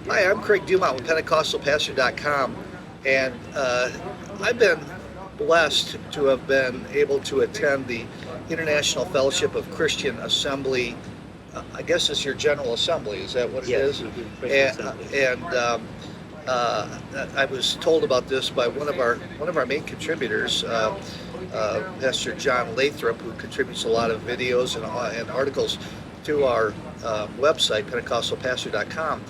Hi, I'm Craig Dumont with PentecostalPastor.com, and I've been blessed to have been able to attend the International Fellowship of Christian Assembly. I guess it's your General Assembly, is that what it Yes, is? Christian And, Assembly. I was told about this by one of our main contributors, Pastor John Lathrop, who contributes a lot of videos and articles to our website, PentecostalPastor.com.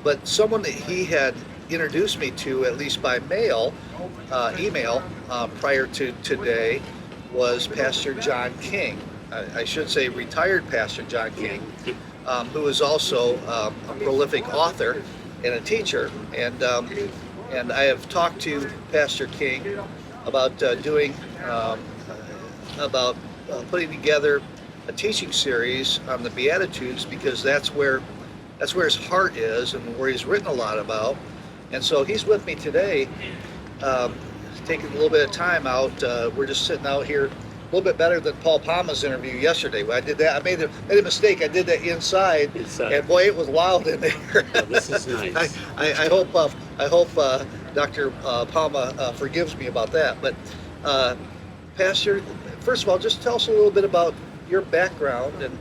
But someone that he had introduced me to, at least by email, prior to today, was Pastor John King. I should say retired Pastor John King, who is also a prolific author and a teacher. And I have talked to Pastor King about putting together a teaching series on the Beatitudes, because that's where his heart is and where he's written a lot about. And so he's with me today, taking a little bit of time out. We're just sitting out here, a little bit better than Paul Palma's interview yesterday. I did that. I made a mistake. I did that inside. And boy, it was loud in there. Well, this is nice. I hope Dr. Palma forgives me about that. But Pastor, first of all, just tell us a little bit about your background and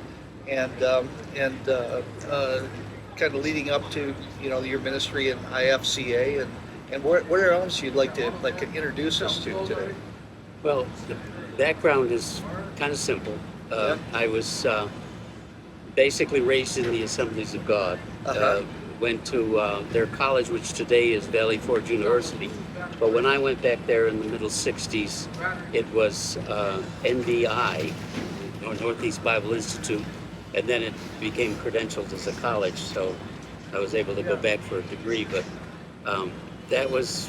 kind of leading up to your ministry in IFCA, and where else you'd like to introduce us to today. Well, the background is kind of simple. I was basically raised in the Assemblies of God. Went to their college, which today is Valley Forge University. But when I went back there in the middle 60s, it was NBI, or Northeast Bible Institute, and then it became credentialed as a college, so I was able to go back for a degree. But that was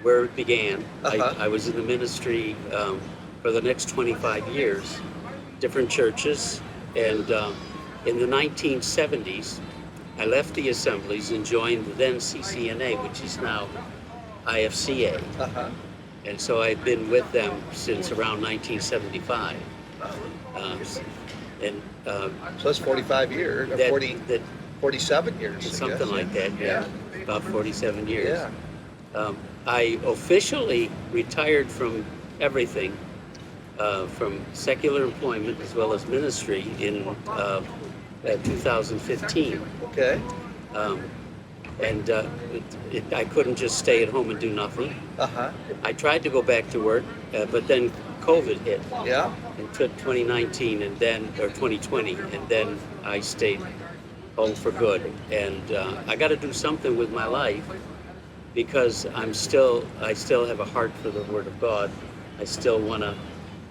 where it began. I was in the ministry for the next 25 years, different churches, and in the 1970s, I left the Assemblies and joined the then CCNA, which is now IFCA. And so I've been with them since around 1975. So that's 45 years, 47 years. Something like that, yeah. About 47 years. Yeah. I officially retired from everything, from secular employment as well as ministry in 2015. Okay. I couldn't just stay at home and do nothing. I tried to go back to work, but then COVID hit. Yeah. In 2019 and then, or 2020, and then I stayed home for good. And I got to do something with my life, because I still have a heart for the Word of God. I still want to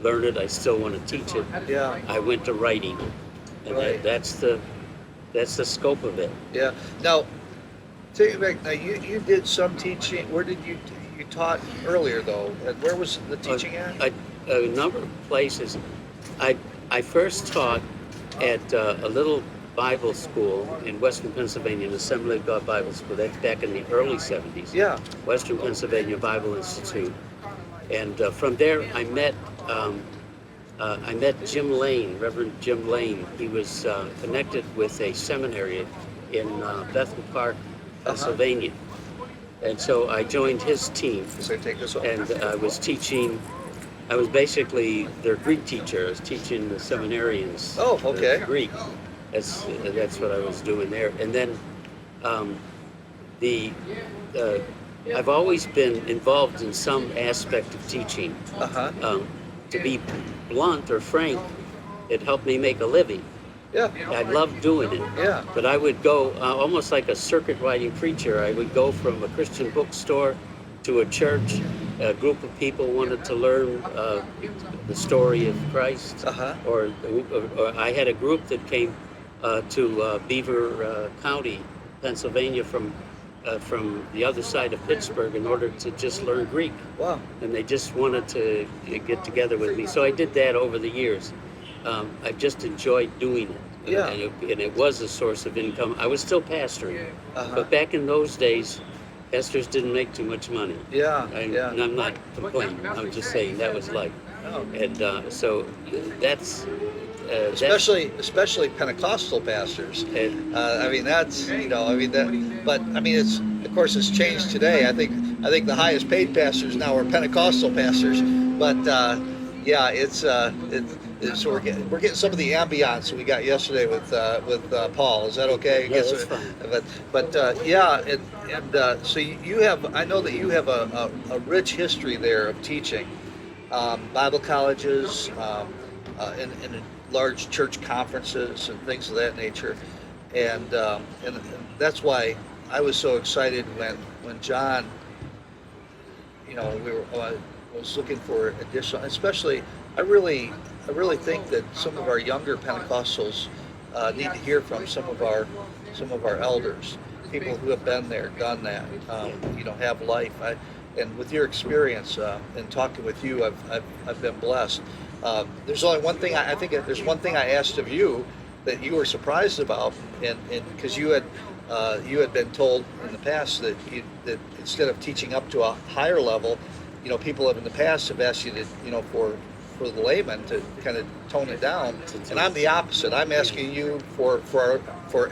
learn it. I still want to teach it. Yeah. I went to writing, and right. that's the scope of it. Yeah. Now, take it back. Now, you did some teaching. Where did you taught earlier though? And where was the teaching at? A number of places. I first taught at a little Bible school in Western Pennsylvania, an Assembly of God Bible School. That's back in the early 70s. Yeah. Western Pennsylvania Bible Institute. And from there, I met Jim Lane, Reverend Jim Lane. He was connected with a seminary in Bethel Park, Pennsylvania. And so I joined his team. So take this off. And I was teaching. I was basically their Greek teacher. I was teaching the seminarians. Oh, okay. Greek. That's what I was doing there. And then I've always been involved in some aspect of teaching. To be blunt or frank, it helped me make a living. Yeah. I loved doing it. Yeah. But I would go almost like a circuit riding preacher. I would go from a Christian bookstore to a church. A group of people wanted to learn the story of Christ. Or I had a group that came to Beaver County, Pennsylvania, from the other side of Pittsburgh in order to just learn Greek. Wow. And they just wanted to get together with me. So I did that over the years. I just enjoyed doing it. Yeah. And it was a source of income. I was still pastoring. But back in those days, pastors didn't make too much money. Yeah. And I'm not complaining. I'm just saying that was life. Oh. And so that's especially Pentecostal pastors. And I mean, that's that. But I mean, it's of course it's changed today. I think the highest paid pastors now are Pentecostal pastors. But yeah, so we're getting some of the ambiance we got yesterday with Paul. Is that okay? Yeah, that's fine. But yeah, and so you have. I know that you have a rich history there of teaching, Bible colleges, in large church conferences and things of that nature, and that's why I was so excited when John, was looking for additional, especially I really think that some of our younger Pentecostals need to hear from some of our elders, people who have been there, done that, have life. And with your experience and talking with you, I've been blessed. There's only one thing I think there's one thing I asked of you that you were surprised about, and because you had been told in the past that instead of teaching up to a higher level, people have in the past have asked you to for the layman to kind of tone it down, and I'm the opposite. I'm asking you for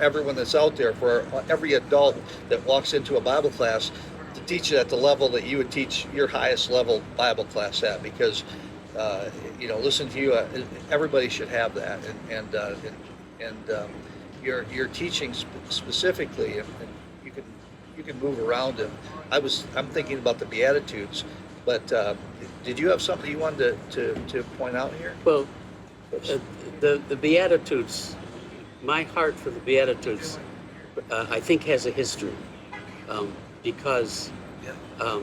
everyone that's out there, for every adult that walks into a Bible class, to teach it at the level that you would teach your highest level Bible class at, because listen to you, everybody should have that, and your teaching specifically, and you can move around. And I'm thinking about the Beatitudes, but did you have something you wanted to point out here? well, the Beatitudes, my heart for the Beatitudes, I think has a history, because Yeah.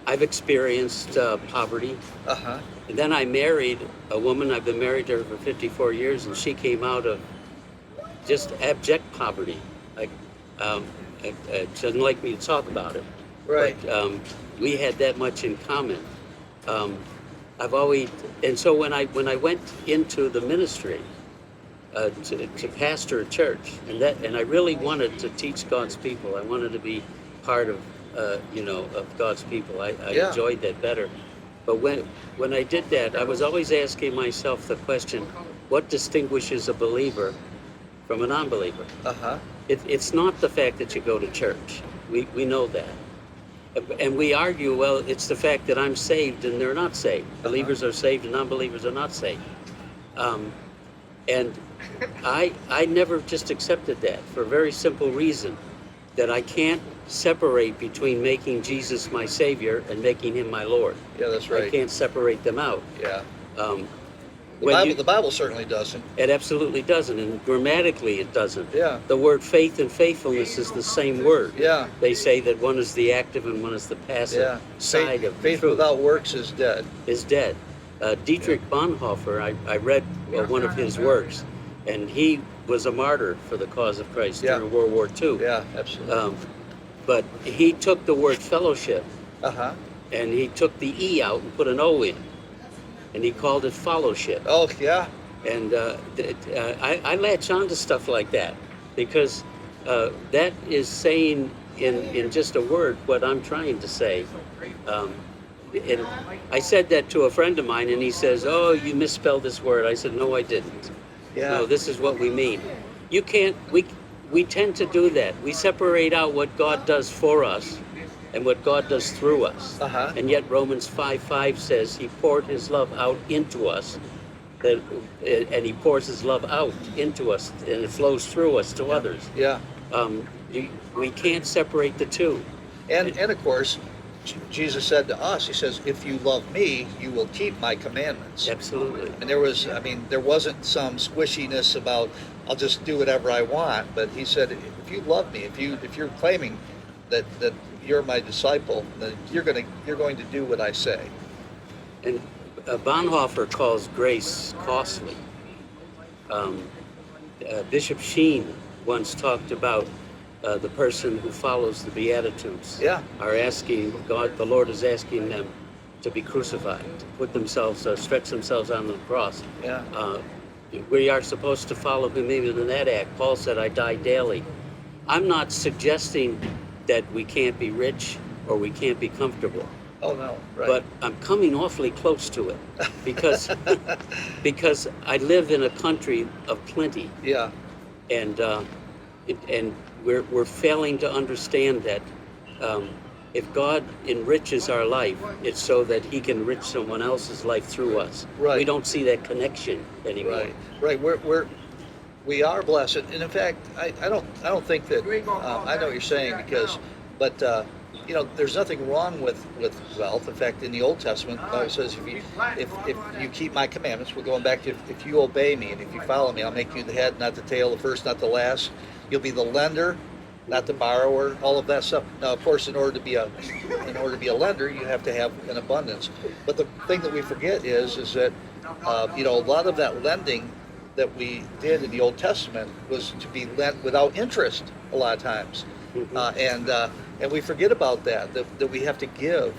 I've experienced poverty. Uh-huh. And then I married a woman. I've been married to her for 54 years, and she came out of just abject poverty. She doesn't like me to talk about it. Right. But we had that much in common. I've always, and so when I went into the ministry to pastor a church, and I really wanted to teach God's people. I wanted to be part of of God's people. I Yeah. enjoyed that better. But when I did that, I was always asking myself the question, what distinguishes a believer from a non-believer? Uh-huh. It's not the fact that you go to church. We know that. And we argue, well, it's the fact that I'm saved and they're not saved. Believers are saved and non-believers are not saved. And I never just accepted that for a very simple reason, that I can't separate between making Jesus my Savior and making Him my Lord. Yeah, that's right. I can't separate them out. Yeah. When The Bible certainly doesn't. It absolutely doesn't, and grammatically it doesn't. Yeah. The word faith and faithfulness is the same word. Yeah. They say that one is the active and one is the passive Yeah. side of Faith truth. without works is dead. Is dead. Dietrich Bonhoeffer, I read one of his works, and he was a martyr for the cause of Christ Yeah. during World War II. Yeah, absolutely. But he took the word fellowship Uh-huh. and he took the E out and put an O in, and he called it fellowship. Oh, yeah. And I latch on to stuff like that because that is saying in just a word what I'm trying to say. And I said that to a friend of mine, and he says, "Oh, you misspelled this word." I said, "No, I didn't. Yeah. No, this is what we mean." You can't. We tend to do that. We separate out what God does for us and what God does through us. Uh-huh. And yet Romans 5:5 says He poured His love out into us, and He pours His love out into us, and it flows through us to others. Yeah. We can't separate the two. And of course, Jesus said to us, He says, "If you love me, you will keep my commandments." Absolutely. And there wasn't some squishiness about, I'll just do whatever I want. But He said, if you love me, if you're claiming that you're my disciple, then you're going to do what I say. And Bonhoeffer calls grace costly. Bishop Sheen once talked about the person who follows the Beatitudes. Yeah. Are asking God, the Lord is asking them to be crucified, to put themselves, stretch themselves on the cross. Yeah. We are supposed to follow Him even in that act. Paul said, "I die daily." I'm not suggesting that we can't be rich or we can't be comfortable. Oh no, right. but I'm coming awfully close to it because because I live in a country of plenty, Yeah, and and we're failing to understand that um, if God enriches our life, it's so that He can enrich someone else's life through us. Right. We don't see that connection anymore. right, right. We are blessed, and in fact, I don't think that I know what you're saying but there's nothing wrong with wealth. In fact, in the Old Testament, the Bible says if you keep my commandments, we're going back to if you obey me and if you follow me, I'll make you the head, not the tail, the first, not the last. You'll be the lender, not the borrower. All of that stuff. Now, of course, in order to be a lender, you have to have an abundance. But the thing that we forget is that a lot of that lending that we did in the Old Testament was to be lent without interest a lot of times, and we forget about that we have to give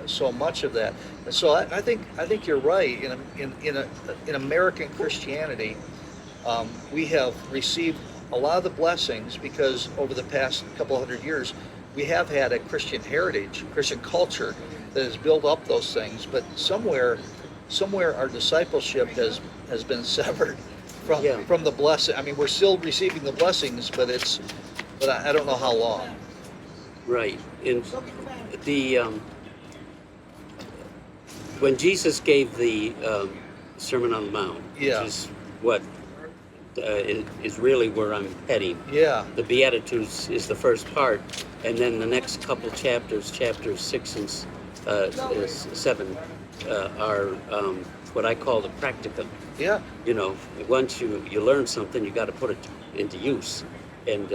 so much of that. And so I think you're right. In American Christianity, we have received a lot of the blessings because over the past couple hundred years, we have had a Christian heritage, Christian culture that has built up those things. But somewhere our discipleship has been severed from the blessing. I mean, we're still receiving the blessings, but I don't know how long. Right. In the when Jesus gave the Sermon on the Mount, Yeah. which is what is really where I'm heading. Yeah. The Beatitudes is the first part, and then the next couple chapters 6 and 7, are what I call the practicum. Yeah. Once you learn something, you got to put it into use, and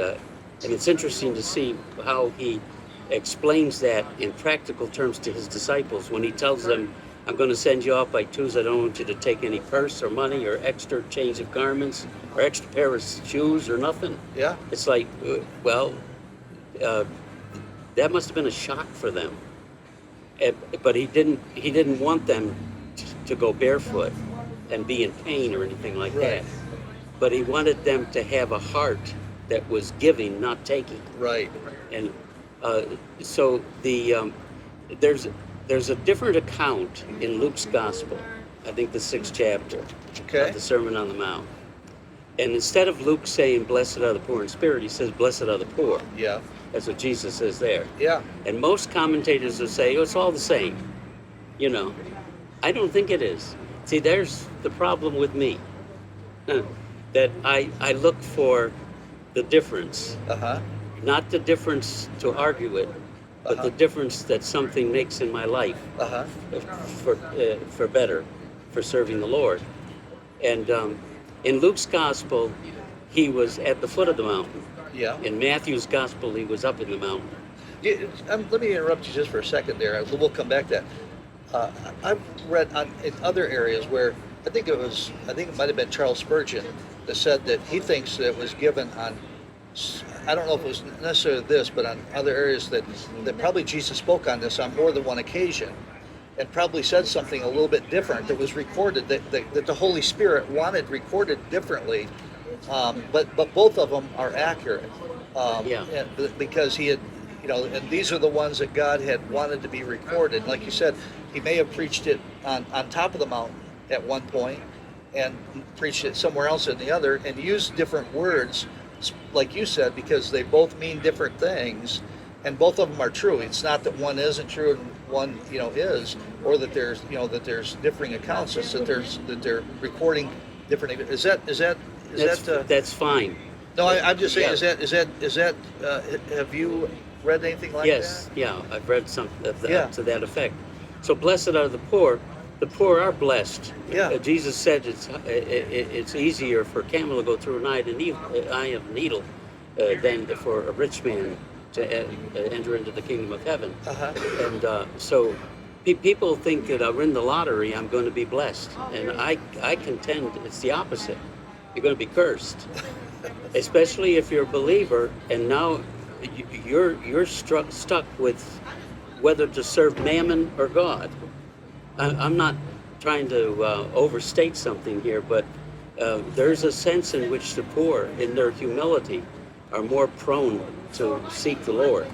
it's interesting to see how he explains that in practical terms to his disciples when he tells them, I'm going to send you off by twos. I don't want you to take any purse or money or extra change of garments or extra pair of shoes or nothing. Yeah. It's like, that must have been a shock for them. But he didn't want them to go barefoot and be in pain or anything like Right. that. But he wanted them to have a heart that was giving, not taking. Right. And so there's a different account in Luke's Gospel, I think the 6th chapter Okay. of the Sermon on the Mount. And instead of Luke saying, blessed are the poor in spirit, he says, blessed are the poor. Yeah. That's what Jesus says there. Yeah. And most commentators will say, oh, it's all the same. I don't think it is. See, there's the problem with me. That I look for the difference. Uh-huh. Not the difference to argue it, but the difference that something makes in my life Uh-huh. for better, for serving the Lord. And in Luke's Gospel, he was at the foot of the mountain. Yeah. In Matthew's Gospel, he was up in the mountain. Let me interrupt you just for a second there. We'll come back to that. I've read in other areas where I think it might have been Charles Spurgeon that said that he thinks that it was given on, I don't know if it was necessarily this, but on other areas that probably Jesus spoke on this on more than one occasion and probably said something a little bit different that was recorded, that the Holy Spirit wanted recorded differently, but both of them are accurate. Because he had, and these are the ones that God had wanted to be recorded. Like you said, he may have preached it on top of the mountain at one point and preached it somewhere else in the other and used different words, like you said, because they both mean different things and both of them are true. It's not that one isn't true and one, is, or that there's differing accounts. It's that they're recording different. That's fine. No, I'm just saying. Yeah. Is that? Have you read anything like Yes, that? yeah, I've read some of that, to that effect. So blessed are the poor. The poor are blessed. Yeah. Jesus said it's easier for a camel to go through an eye of a needle than for a rich man to enter into the kingdom of heaven. Uh-huh. And so people think that I win the lottery, I'm going to be blessed. And I contend it's the opposite. You're going to be cursed. Especially if you're a believer and now you're stuck with whether to serve mammon or God. I'm not trying to overstate something here, but there's a sense in which the poor, in their humility, are more prone to seek the Lord.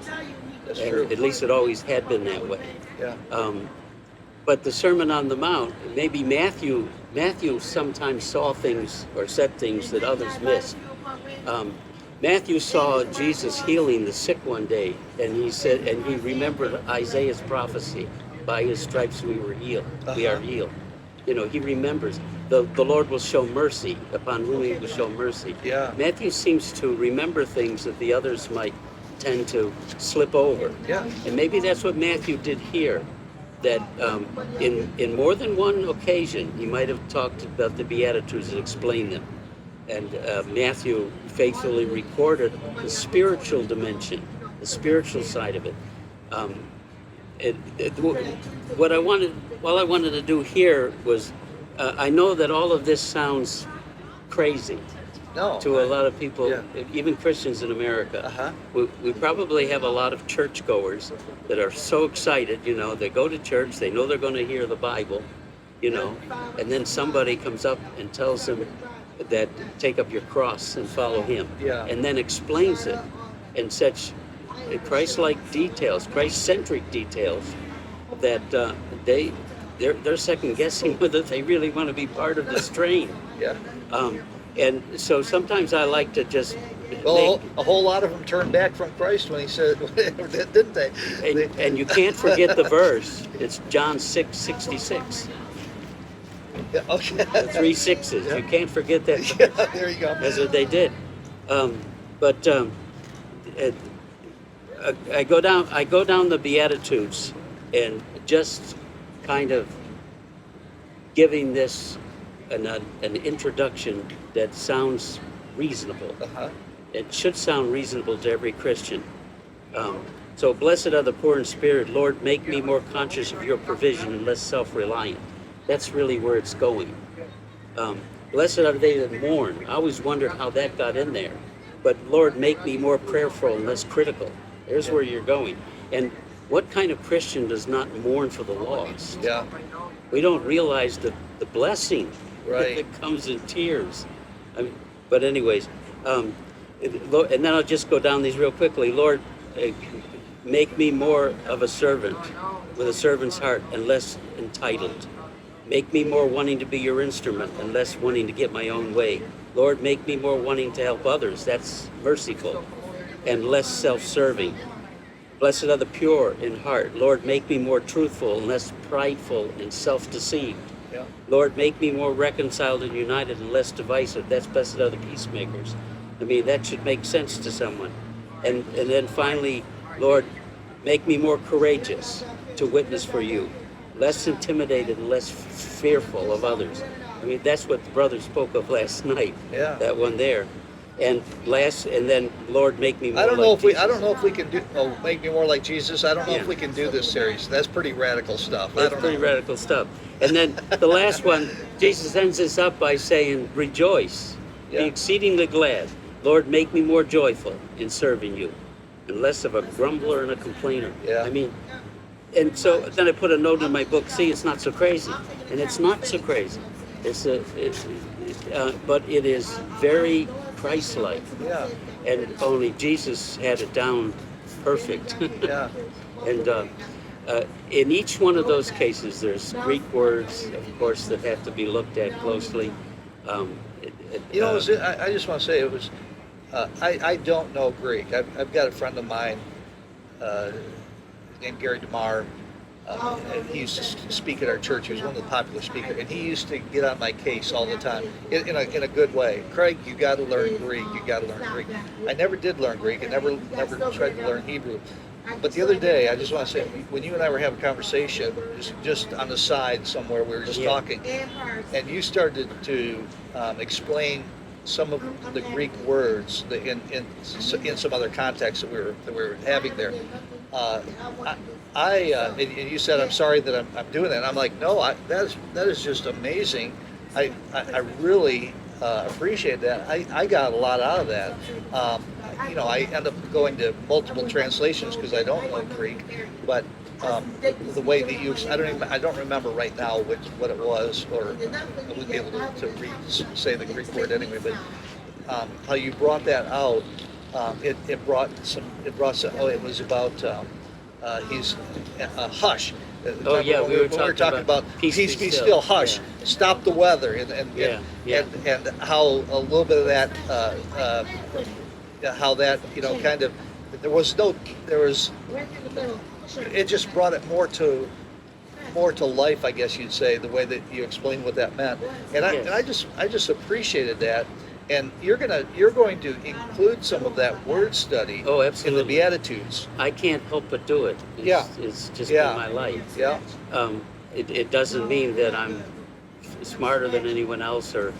That's And true. at least it always had been that way. Yeah. But the Sermon on the Mount, maybe Matthew sometimes saw things or said things that others missed. Um, Matthew saw Jesus healing the sick one day, and he said, and he remembered Isaiah's prophecy, "By his stripes we were healed. We are healed." You know, he remembers the Lord will show mercy upon whom he will show mercy. Yeah. Matthew seems to remember things that the others might tend to slip over. Yeah. And maybe that's what Matthew did here. That in more than one occasion, he might have talked about the Beatitudes and explained them. And Matthew faithfully recorded the spiritual dimension, the spiritual side of it. What I wanted to do here was, I know that all of this sounds crazy No. to a lot of people, Yeah. even Christians in America. Uh-huh. We probably have a lot of churchgoers that are so excited, you know, they go to church, they know they're going to hear the Bible, you know, and then somebody comes up and tells them that take up your cross and follow him, Yeah. and then explains it in such Christ-like details, Christ-centric details, that they're second-guessing whether they really want to be part of this train. Yeah. And so sometimes I like to just Well, a whole lot of them turned back from Christ when he said, didn't they? and you can't forget the verse. It's John 6:66. Yeah, okay. The 3 sixes. Yeah. You can't forget that verse. Yeah, there you go. That's what they did. I go down the Beatitudes and just kind of giving this an introduction that sounds reasonable. Uh-huh. It should sound reasonable to every Christian. So blessed are the poor in spirit. Lord, make me more conscious of your provision and less self-reliant. That's really where it's going. Blessed are they that mourn. I always wondered how that got in there. But Lord, make me more prayerful and less critical. There's where you're going. And what kind of Christian does not mourn for the lost? Yeah. We don't realize the blessing Right. that comes in tears. I mean, but anyways, and then I'll just go down these real quickly. Lord, make me more of a servant with a servant's heart and less entitled. Make me more wanting to be your instrument and less wanting to get my own way. Lord, make me more wanting to help others. That's merciful. And less self-serving. Blessed are the pure in heart. Lord, make me more truthful and less prideful and self-deceived. Yeah. Lord, make me more reconciled and united and less divisive. That's blessed are the peacemakers. I mean, that should make sense to someone. And then finally, Lord, make me more courageous to witness for you, less intimidated and less fearful of others. I mean, that's what the brother spoke of last night. Yeah. That one there. And then Lord, make me more I don't like know if we. Jesus. I don't know if we can do. Oh, make me more like Jesus. I don't know Yeah. if we can do this series. That's pretty radical stuff. I That's don't pretty know. radical stuff. And then the last one, Jesus ends this up by saying, rejoice, Yeah. be exceedingly glad. Lord, make me more joyful in serving you and less of a grumbler and a complainer. Yeah. I mean, and so then I put a note in my book, see, it's not so crazy. And it's not so crazy. But it is very Christ-like. Yeah. And only Jesus had it down perfect. Yeah. And in each one of those cases, there's Greek words, of course, that have to be looked at closely. You know, I just want to say it was. I don't know Greek. I've got a friend of mine named Gary DeMar. And he used to speak at our church. He was one of the popular speakers, and he used to get on my case all the time in a good way. Craig, you got to learn Greek. You got to learn Greek. I never did learn Greek. I never tried to learn Hebrew. But the other day, I just want to say, when you and I were having a conversation, just on the side somewhere, we were just talking, and you started to explain some of the Greek words in some other context that we were having there. And you said, I'm sorry that I'm doing that. And I'm like, no, that is just amazing. I really appreciate that. I got a lot out of that. I end up going to multiple translations because I don't know Greek, but the way that you, I don't remember right now what it was, or I wouldn't be able to say the Greek word anyway. But how you brought that out, it brought some. Oh, it was about. he's hush. Oh, yeah, we were When talking about peace peace be be still. still, hush, Yeah. stop the weather, and Yeah. and how a little bit of that, how that, kind of, there was no, there was, it just brought it more to life, I guess you'd say, the way that you explained what that meant. And Yes. I just appreciated that. And you're going to include some of that word study Oh, in the absolutely. Beatitudes. I can't help but do it. Yeah. It's just Yeah. been my life. Yeah. It doesn't mean that I'm smarter than anyone else, or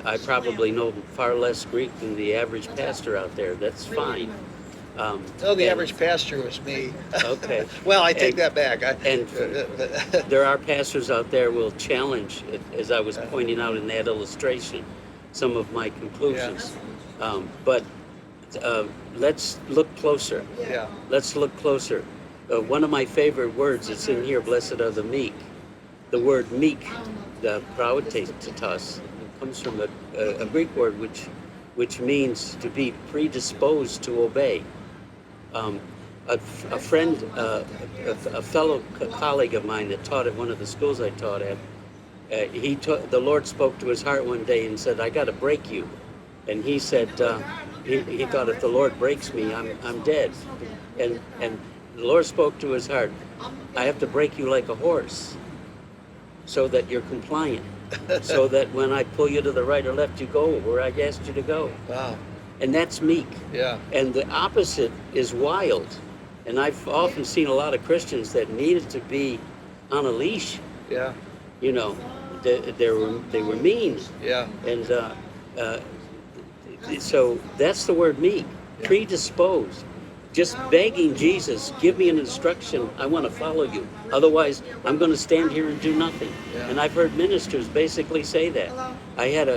I probably know far less Greek than the average pastor out there. That's fine. No, the and- average pastor was me. Okay. Well, I take And- that back. and There are pastors out there who will challenge, as I was pointing out in that illustration, some of my conclusions. But let's look closer. yeah. Let's look closer. One of my favorite words that's in here, blessed are the meek. The word meek, the praotetos, comes from a Greek word which means to be predisposed to obey. A friend, a fellow colleague of mine that taught at one of the schools I taught at, the Lord spoke to his heart one day and said, "I got to break you." And he said, he thought, if the Lord breaks me, I'm dead. And the Lord spoke to his heart, "I have to break you like a horse, so that you're compliant, so that when I pull you to the right or left, you go where I asked you to go." Wow. And that's meek. Yeah. And the opposite is wild. And I've often seen a lot of Christians that needed to be on a leash. Yeah. You know, they were mean. Yeah. And so that's the word meek, predisposed. Just begging Jesus, give me an instruction, I want to follow you. Otherwise, I'm going to stand here and do nothing. Yeah. And I've heard ministers basically say that. I had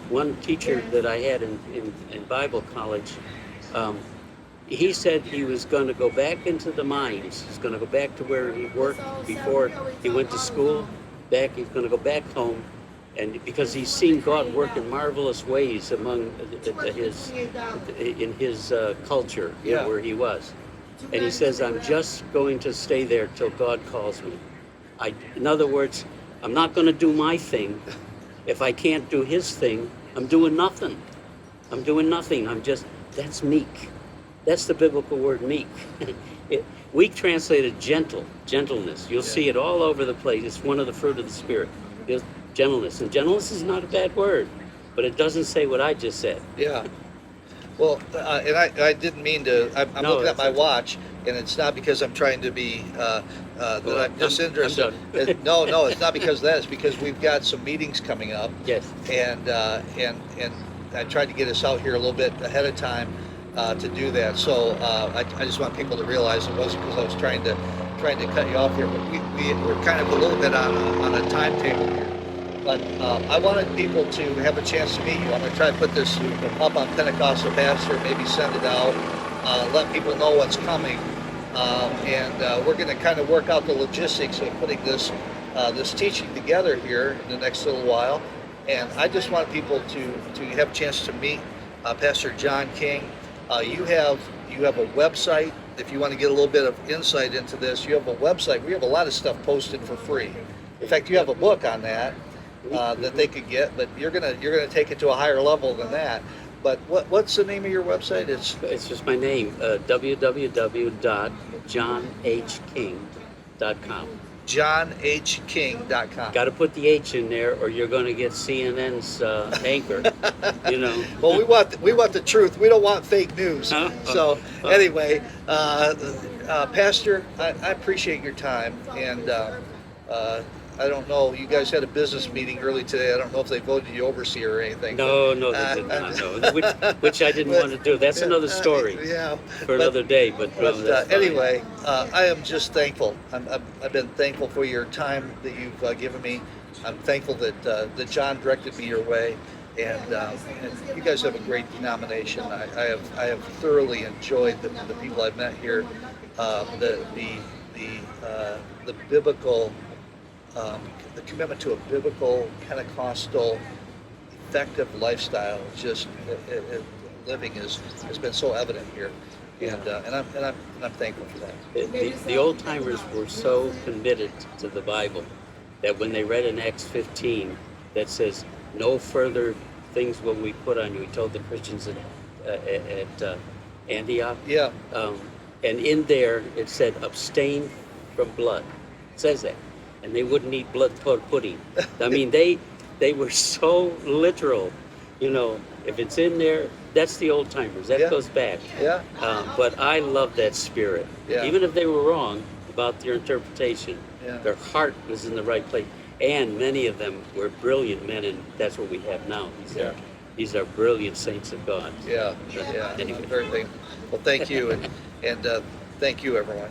one teacher that I had in Bible college. He said he was going to go back into the mines. He's going to go back to where he worked before he went to school. He's going to go back home, and because he's seen God work in marvelous ways among in his culture, Yeah. where he was. And he says, "I'm just going to stay there till God calls me." In other words, I'm not going to do my thing. If I can't do his thing, I'm doing nothing. That's meek. That's the biblical word meek. We translated gentleness. You'll see it all over the place. It's one of the fruit of the Spirit. It's gentleness. And gentleness is not a bad word, but it doesn't say what I just said. Yeah. Well, and I didn't mean to. I'm No, looking at that's my okay. watch, and it's not because I'm trying to be that I'm disinterested. I'm done. No, it's not because of that. It's because we've got some meetings coming up, Yes. and I tried to get us out here a little bit ahead of time to do that. So I just want people to realize it wasn't because I was trying to cut you off here, but we're kind of a little bit on a timetable here. But I wanted people to have a chance to meet you. I'm going to try to put this up on Pentecostal Pastor, maybe send it out, let people know what's coming, and we're going to kind of work out the logistics of putting this teaching together here in the next little while. And I just want people to have a chance to meet Pastor John King. You have a website. If you want to get a little bit of insight into this, you have a website. We have a lot of stuff posted for free. In fact, you have a book on that that they could get, but you're gonna take it to a higher level than that. But what's the name of your website? It's just my name, www.johnhking.com. JohnHKing.com. Got to put the H in there, or you're going to get CNN's anchor. Well, we want the truth. We don't want fake news. So anyway, Pastor, I appreciate your time, and I don't know. You guys had a business meeting early today. I don't know if they voted you overseer or anything. No, they did not. No, which I didn't want to do. That's another story. Yeah. For another day. But that's fine. Anyway, I am just thankful. I've been thankful for your time that you've given me. I'm thankful that John directed me your way, and you guys have a great denomination. I have thoroughly enjoyed the people I've met here. The biblical. The commitment to a biblical, Pentecostal, effective lifestyle, just living has been so evident here. I'm thankful for that. The old timers were so committed to the Bible that when they read in Acts 15 that says, "No further things will we put on you," he told the Christians at Antioch. Yeah, And in there it said, "Abstain from blood." It says that, and they wouldn't eat blood pudding. I mean, they were so literal. You know, if it's in there, that's the old timers. That Yeah. goes back. yeah, But I love that spirit. Yeah. Even if they were wrong about their interpretation, Yeah. their heart was in the right place. And many of them were brilliant men, and that's what we have now. Yeah. These are brilliant saints of God. yeah. Anyway. I'm very thankful. Well, thank you, and thank you, everyone.